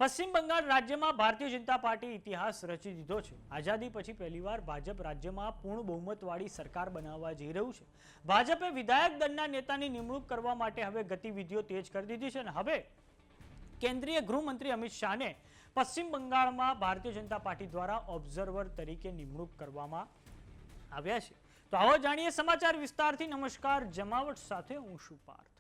પશ્ચિમ બંગાળ રાજ્યમાં ભારતીય જનતા પાર્ટી ઇતિહાસ રચી દીધો છે। આઝાદી પછી પહેલીવાર ભાજપ રાજ્યમાં પૂર્ણ બહુમતવાળી સરકાર બનાવવા જઈ રહ્યું છે। ભાજપે વિધાયક દળના નેતાની નિમણૂક કરવા માટે હવે ગતિવિધિઓ તેજ કરી દીધી છે અને હવે કેન્દ્રીય ગૃહમંત્રી અમિત શાહને પશ્ચિમ બંગાળમાં ભારતીય જનતા પાર્ટી દ્વારા ઓબ્ઝર્વર તરીકે નિમણૂક કરવામાં આવ્યા છે। તો આવો જાણીએ સમાચાર વિસ્તારથી। નમસ્કાર, જમાવટ સાથે હું છું પાર્થ।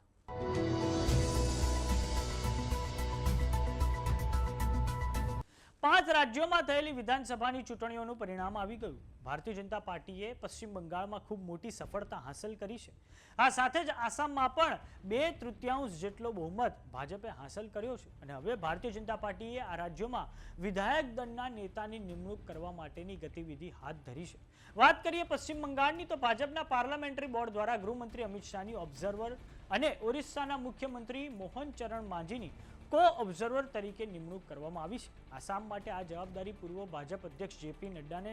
5 રાજ્યોમાં થયેલી વિધાનસભાની ચૂંટણીઓનું પરિણામ આવી ગયું। ભારતીય જનતા પાર્ટીએ પશ્ચિમ બંગાળમાં ખૂબ મોટી સફળતા હાંસલ કરી છે। આ સાથે જ આસામમાં પણ 2/3 જેટલો બહુમત ભાજપે હાંસલ કર્યો છે અને હવે ભારતીય જનતા પાર્ટીએ આ રાજ્યોમાં વિધાયક દળના નેતાની નિમણૂક કરવા માટેની ગતિવિધિ હાથ ધરી છે। વાત કરીએ પશ્ચિમ બંગાળની, તો ભાજપના પાર્લામેન્ટરી બોર્ડ દ્વારા ગૃહમંત્રી અમિત શાહની ઓબ્ઝર્વર અને ઓરિસ્સાના મુખ્યમંત્રી મોહન ચરણ માંઝીની કો ઓબ્ઝર્વર તરીકે નિમણૂક કરવામાં આવી છે। આસામ માટે આ જવાબદારી પૂર્વ ભાજપ અધ્યક્ષ જેપી નડ્ડાને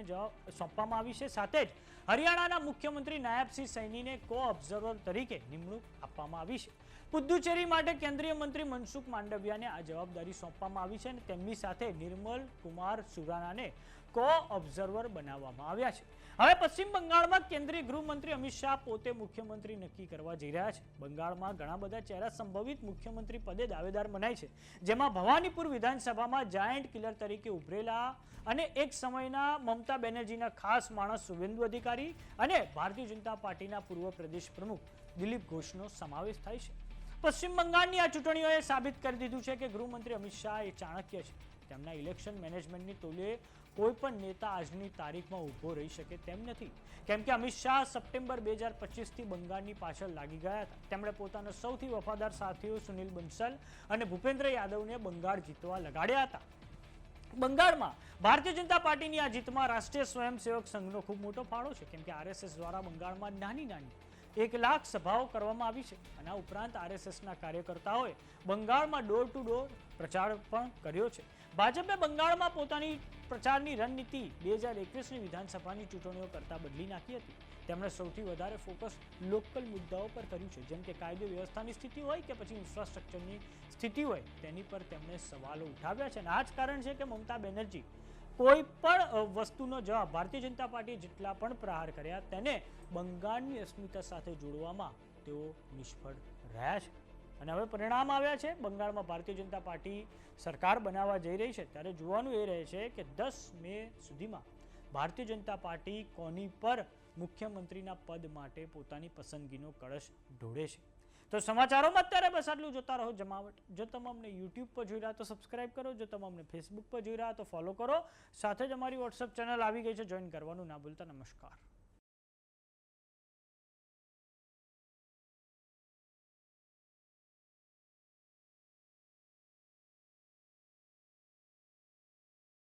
સોંપવામાં આવી છે। સાથે જ હરિયાણાના મુખ્યમંત્રી નાયબસિંહ સૈનીને કો ઓબ્ઝર્વર તરીકે નિમણૂક આપવામાં આવી છે। પુદુચેરી માટે કેન્દ્રીય મંત્રી મનસુખ માંડવિયાને આ જવાબદારી સોંપવામાં આવી છે અને તેમની સાથે નિર્મલ કુમાર સુરાનાને કો ઓબ્ઝર્વર બનાવવામાં આવ્યા છે। હવે પશ્ચિમ બંગાળમાં કેન્દ્રીય ગૃહમંત્રી અમિત શાહ પોતે મુખ્યમંત્રી નક્કી કરવા જઈ રહ્યા છે। બંગાળમાં ઘણા બધા ચહેરા સંભવિત મુખ્યમંત્રી પદે દાવેદાર મનાય છે, જેમાં ભવાનીપુર વિધાનસભામાં જાયન્ટ કિલર તરીકે ઉભરેલા અને એક સમયના મમતા બેનર્જીના ખાસ માણસ શુભેન્દુ અધિકારી અને ભારતીય જનતા પાર્ટીના પૂર્વ પ્રદેશ પ્રમુખ દિલીપ ઘોષનો સમાવેશ થાય છે। પશ્ચિમ બંગાળની આ ચૂંટણીઓએ સાબિત કરી દીધું છે કે ગૃહમંત્રી અમિત શાહ એ ચાણક્ય છે। તેમના ઇલેક્શન મેનેજમેન્ટની તોલે કોઈ પણ નેતા આજની તારીખમાં ઊભો રહી શકે તેમ નથી, કેમ કે અમિત શાહ સપ્ટેમ્બર 2025થી બંગાળની પાછળ લાગી ગયા હતા। તેમણે પોતાના સૌથી વફાદાર સાથીઓ સુનિલ બંસલ અને ભૂપેન્દ્ર યાદવને બંગાળ જીતવા લગાડ્યા હતા। બંગાળમાં ભારતીય જનતા પાર્ટીની આ જીતમાં રાષ્ટ્રીય સ્વયંસેવક સંઘનો ખૂબ મોટો ફાળો છે, કેમ કે આરએસએસ દ્વારા બંગાળમાં નાની 1 લાખ સભાઓ કરવામાં આવી છે અને આ ઉપરાંત આરએસએસના કાર્યકર્તાઓએ બંગાળમાં ડોર ટુ ડોર પ્રચાર પણ કર્યો છે। ભાજપે બંગાળમાં પોતાની પ્રચારની રણનીતિ 2021ની વિધાનસભાની ચૂંટણીઓ કરતા બદલી નાખી હતી। તેમણે સૌથી વધારે ફોકસ લોકલ મુદ્દાઓ પર કર્યું છે, જેમ કે કાયદો વ્યવસ્થાની સ્થિતિ હોય કે પછી ઇન્ફ્રાસ્ટ્રક્ચરની સ્થિતિ હોય, તેની પર તેમણે સવાલો ઉઠાવ્યા છે અને આ જ કારણ છે કે મમતા બેનર્જી કોઈ પણ વસ્તુનો જવાબ ભારતીય જનતા પાર્ટીએ જેટલા પણ પ્રહાર કર્યા તેને બંગાળની અસ્મિતા સાથે જોડવામાં તેઓ નિષ્ફળ રહ્યા છે અને હવે પરિણામ આવ્યા છે। બંગાળમાં ભારતીય જનતા પાર્ટી સરકાર બનાવવા જઈ રહી છે, ત્યારે જોવાનું એ રહે છે કે 10 મે સુધીમાં ભારતીય જનતા પાર્ટી કોની પર મુખ્યમંત્રીના પદ માટે પોતાની પસંદગીનો કળશ ઢોળે છે। તો સમાચારોમાં અત્યારે બસ આટલું। જોતા રહો જમાવટ। જો તમે અમને યુટ્યુબ પર જોઈ રહ્યા તો સબસ્ક્રાઇબ કરો, જો તમે અમને ફેસબુક પર જોઈ રહ્યા તો ફોલો કરો, સાથે જ અમારી વોટ્સએપ ચેનલ આવી ગઈ છે, જોઈન કરવાનું ના ભૂલતા। નમસ્કાર।